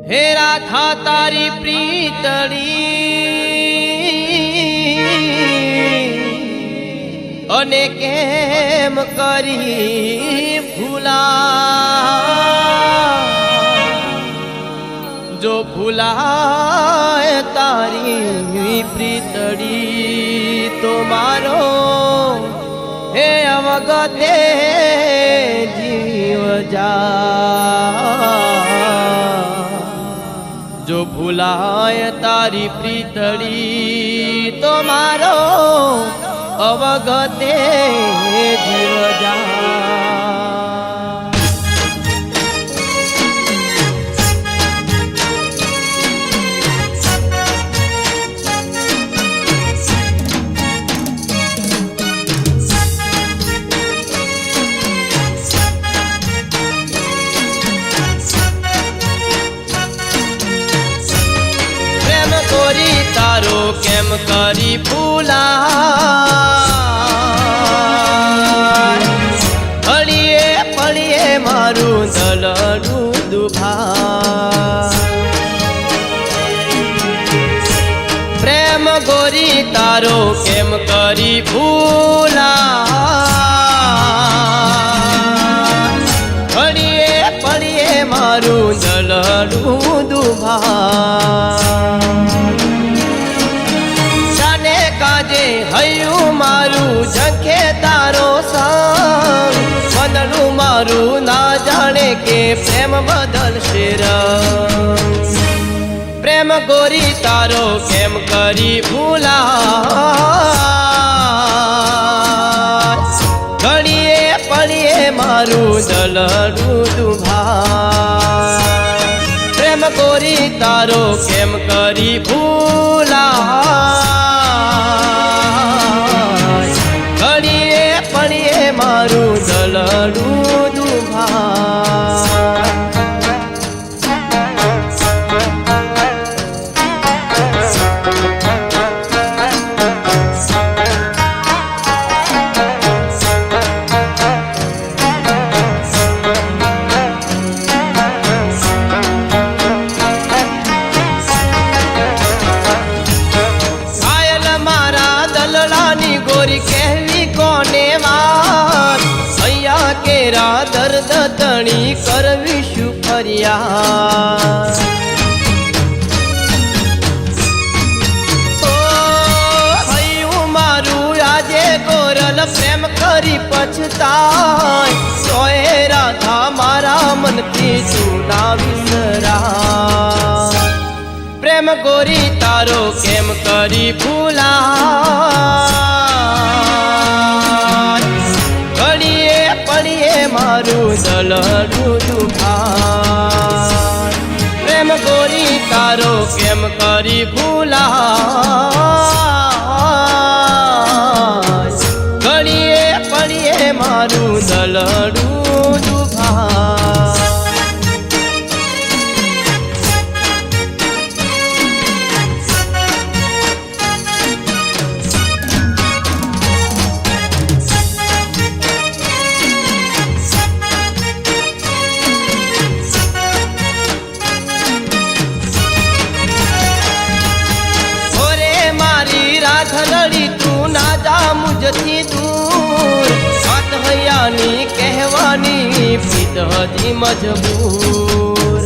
હે રાધા તારી પ્રીતળી અને કેમ કરી ભૂલા જો ભૂલાય તારી પ્રીતળી તો મારો હે અવગતે જીવ જા જો ભૂલાય તારી પ્રીતળી તો મારો અવગતે જીવ જા તારો કેમ કરી ભૂલા હળીએ પળીએ મારું દલડું દુભા પ્રેમ ગોરી તારો કેમ કરી ભૂલા હળીએ પળીએ મારું દલડું દુભા હૈયું મારું ઝંખે તારો સંગ મનનું મારું ના જાણે કે પ્રેમ બદલશે રંગ પ્રેમ ગોરી તારો કેમ કરી ભૂલા ઘડીએ પડીએ મારું દલડું દુભા પ્રેમ ગોરી તારો કેમ કરી ભૂલા મારું દલડું દુભા ઘાયલ મારા દલડાની ગોરી કહેવી કોને વાત કેરા દર્દ તણી કરવી શું ફરિયાદ હૈયું મારું આજે ગોરલ પ્રેમ કરી પછતાય સોએ રાધા મારા મનથી ચૂના વિસરા પ્રેમ ગોરી તારો કેમ કરી ભૂલા મારું દલડું દુભા પ્રેમ ગોરી તારો કેમ કરી ભૂલા ઘડીએ પડીએ મારું દલડું દુભા ધલડી તું ના જા મુજથી દૂર વાત હૈયાની કહેવાની પ્રીત હજી મજબૂર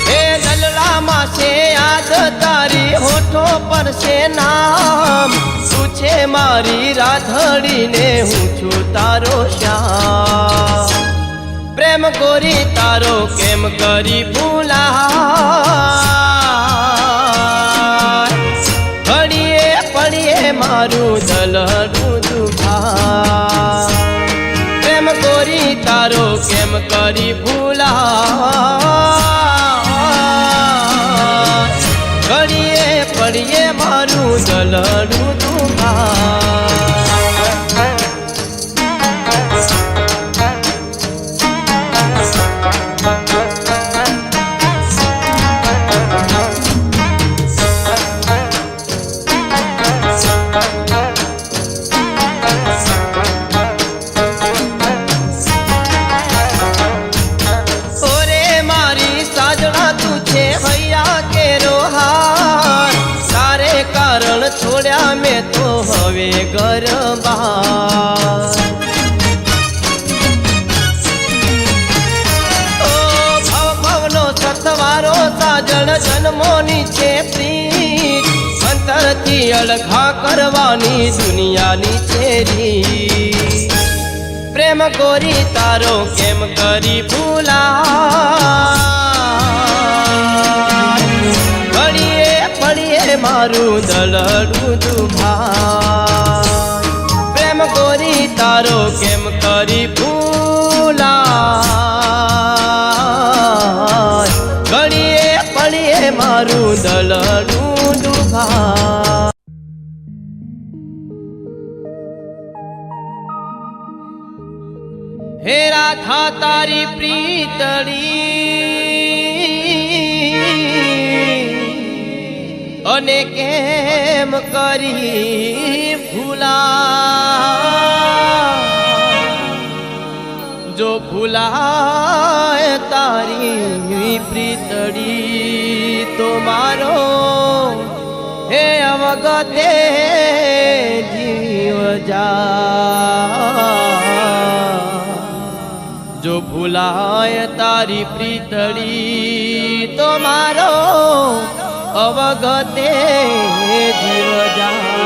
હે દલડામાં છે યાદ તારી હોઠો પર છે નામ તું છે મારી રાધડીને હું છું તારો શ્યામ પ્રેમ ગોરી તારો કેમ કરી ભૂલા ઘડીએ પડીએ મારું દલડું દુભા પ્રેમ ગોરી તારો કેમ કરી ભૂલા ઘડીએ પડીએ મારું દલડું દુભા છોડ્યા મેં તો હવે ગરબા સથવારો સાજણ જન્મોની છે પ્રીત અંતરથી અળઘા કરવાની દુનિયાની છેરી પ્રેમ ગોરી તારો કેમ કરી ભૂલા પડીએ પડીએ મારું દલડું દુભા પ્રેમ ગોરી તારો કેમ કરી ભૂલા ઘડીએ પડીએ મારું દલડું દુભા હે રાધા તારી પ્રીતળી અને કેમ કરી ભૂલા જો ભૂલાય તારી પ્રીતળી તો મારો હે અવગતે જીવ જા જો ભૂલાય તારી પ્રીતળી તો મારો અવગતે જીવ જા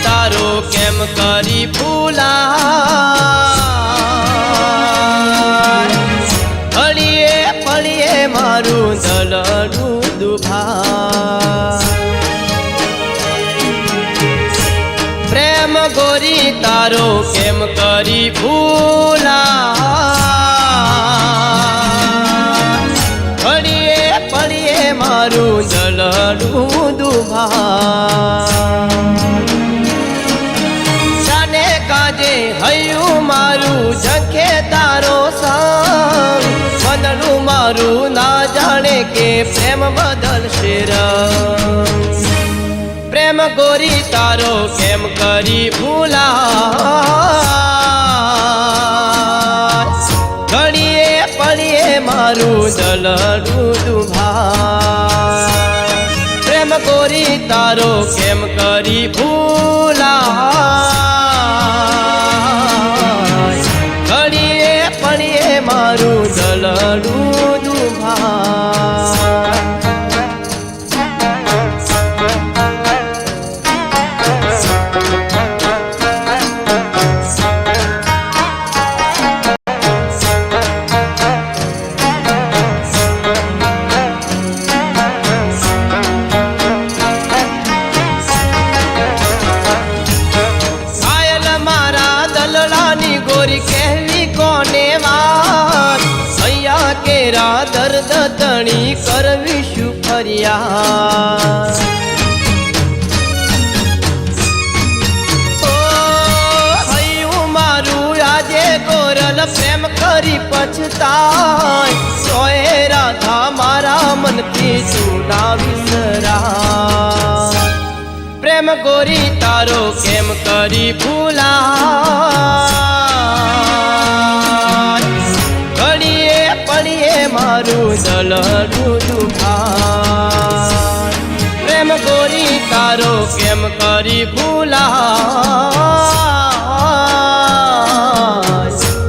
તારો કેમ કરી ભૂલા પડીએ પડીએ મારું દલડું દુભા પ્રેમ ગોરી તારો કેમ કરી ભૂલા પડીએ પડીએ મારું દલડું દુભા હૈયું મારું ઝંખે તારો સંગ મનનું મારું ના જાણે કે પ્રેમ બદલશે રંગ પ્રેમ ગોરી તારો કેમ કરી ભૂલા ઘડીએ પડીએ મારું દલડું દુભા પ્રેમ ગોરી તારો કેમ કરી ભૂલા મારું દલડું દુભા ઘાયલ મારા દલડાની ગોરી કહેવી કોને વાત કેરા દર્દ તણી કરવી શું ફરિયાદ ઓ હૈયું મારું આજે ગોરલ પ્રેમ કરી પછતાય તોય રાધા મારા મનથી ચૂડા વિસરા પ્રેમ ગોરી તારો કેમ કરી ભૂલા મારું દલડું દુભા પ્રેમ ગોરી તારો કેમ કરી ભૂલા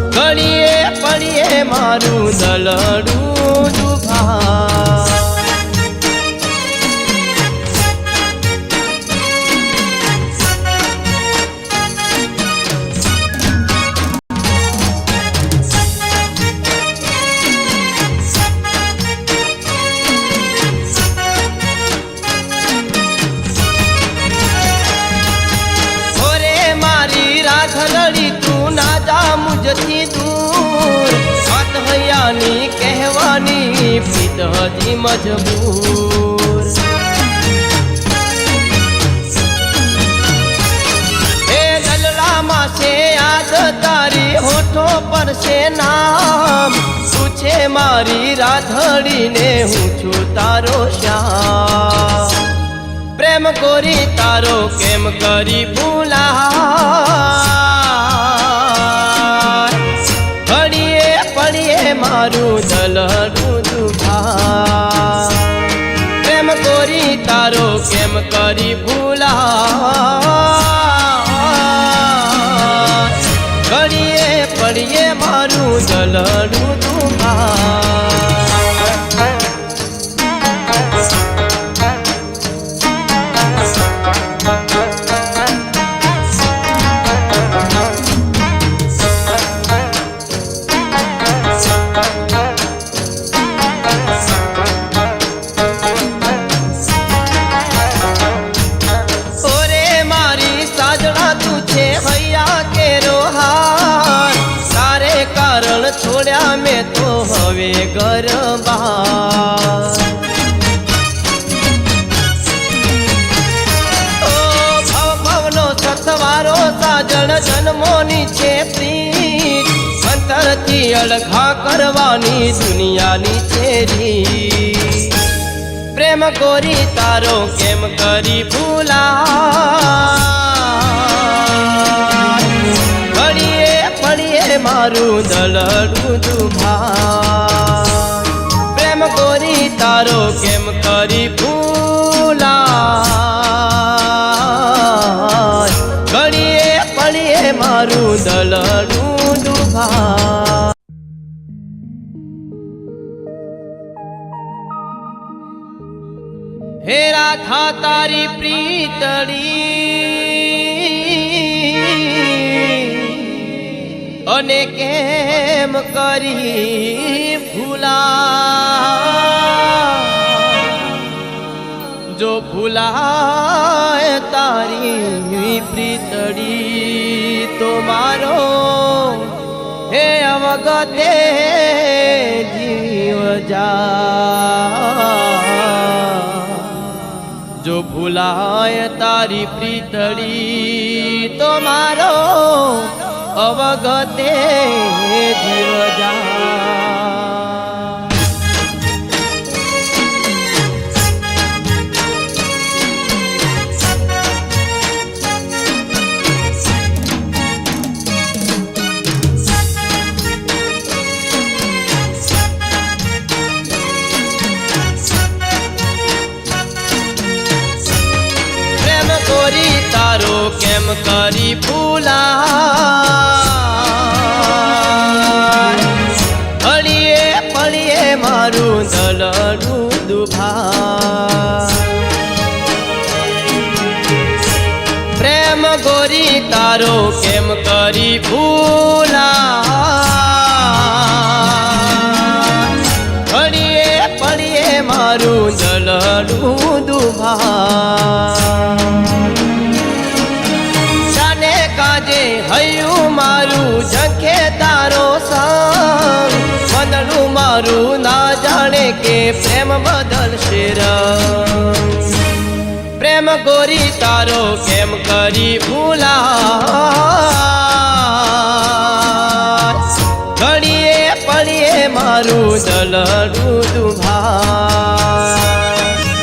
ઘડીએ પડીએ મારું દલડું દુભા તું ના જા મુજથી દૂર વાત હૈયાની કહેવાની પ્રીત હજી મજબૂર હે દલડામાં છે યાદ તારી હોઠો પર છે નામ મારી રાધડીને હું છું તારો શ્યામ પ્રેમ ગોરી તારો કેમ કરી ભૂલા ઘડીએ પડીએ મારું દલડું દુભા પ્રેમ ગોરી તારો કેમ કરી ભૂલા ઘડીએ પડીએ મારું દલડું દુભા છોડ્યા મેં તો હવે ગરબા ભવનો સથવારો સાજણ જન્મોની છે પ્રીત અંતરથી અળઘા કરવાની દુનિયાની છેરી પ્રેમ ગોરી તારો કેમ કરી ભૂલા મારું દલડું દુભા પ્રેમ ગોરી તારો કેમ કરી ભૂલા ઘડીએ પડીએ મારું દલડું દુભા હે રાધા તારી પ્રીતડી અને કેમ કરી ભૂલા જો ભૂલાય તારી પ્રીતડી તો મારો હે અવગતે જીવ જા જો ભૂલાય તારી પ્રીતડી તો મારો અવગતે જીવ જા પ્રેમ ગોરી તારો કેમ કરી ભૂલા ઘડીએ પડીએ મારું દલડું દુભા પ્રેમ ગોરી તારો કેમ કરી ભૂલા ઘડીએ પડીએ મારું દલડું દુભા હૈયું મારું ઝંખે તારો સંગ મનનું મારું ના જાણે કે પ્રેમ બદલશે રંગ પ્રેમ ગોરી તારો કેમ કરી ભૂલા ઘડીએ પડીએ મારું દલડું દુભા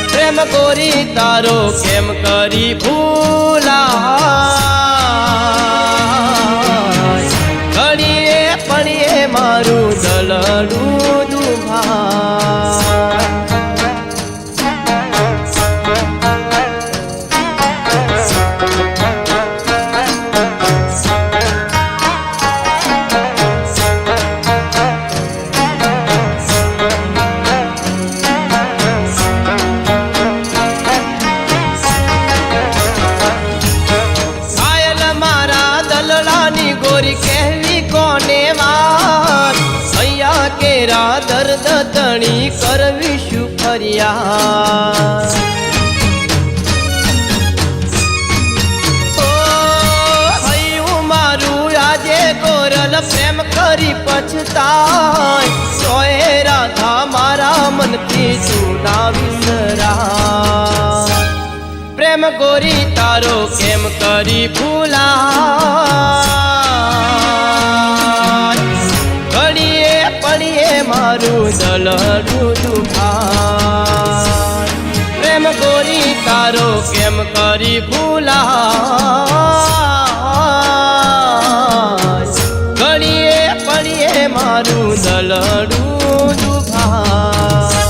પ્રેમ ગોરી તારો કેમ કરી ભૂલા ઘડીએ પડીએ મારું દલડું દુભા દર્દ તણી કરવી શું ફરિયાદ હૈયું મારું આજે ગોરલ પ્રેમ કરી પછતાય સોએ રાધા મારા મનથી જૂના વિસરા પ્રેમ ગોરી તારો કેમ કરી ભૂલા ઘડીએ પડીએ મારું દલડું દુખાય પ્રેમ ગોરી તારો કેમ કરી ભૂલાય ઘડીએ પડીએ મારું દલડું દુખાય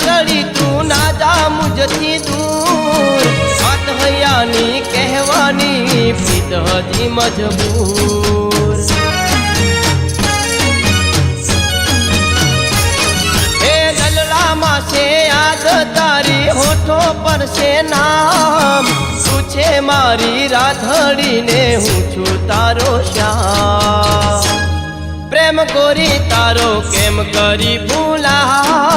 લડી તું ના જા મુજથી દૂર વાત હૈયાની કહેવાની પ્રીત હતી મજબૂર હે દલડામાં છે યાદ તારી હોઠો પર છે નામ તું છે મારી રાધડીને હું છું તારો શ્યામ પ્રેમ ગોરી તારો કેમ કરી ભૂલાય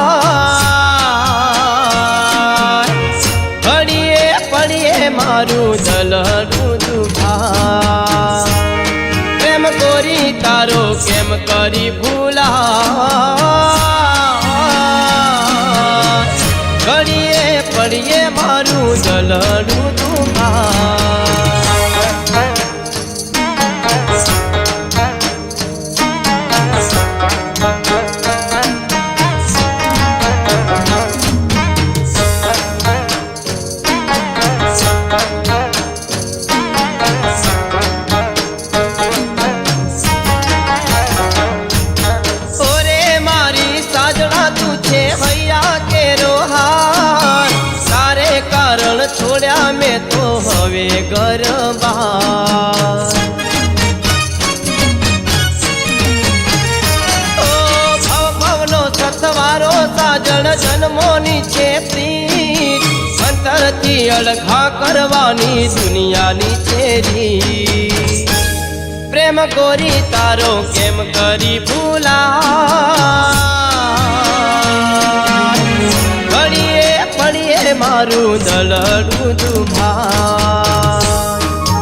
ઘડીએ પડીએ મારું દલડું દુખાય પ્રેમ ગોરી તારો કેમ કરી ભૂલાય ઘડીએ પડીએ મારું દલડું દુખાય છોડ્યા મેં તો હવે ગરબા ઓ ભવનો સથવારો સાજણ જન્મોની છે પ્રીત અંતરથી અળઘા કરવાની દુનિયાની છે રીત પ્રેમ ગોરી તારો કેમ કરી ભૂલાય ઘડીએ પડીએ મારું દલડું દુખાય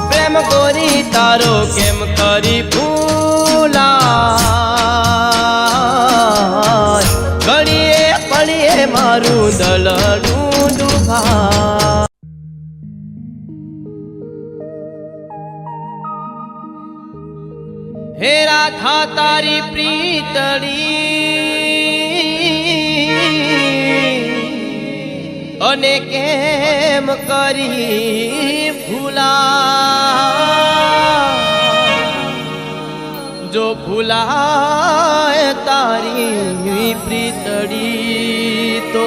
પ્રેમ ગોરી તારો કેમ કરી ભૂલાય ઘડીએ પડીએ મારું દલડું દુખાય હે રાધા તારી પ્રીતડી અને કેમ કરી ભૂલા જો ભૂલાય તારી પ્રીતડી તો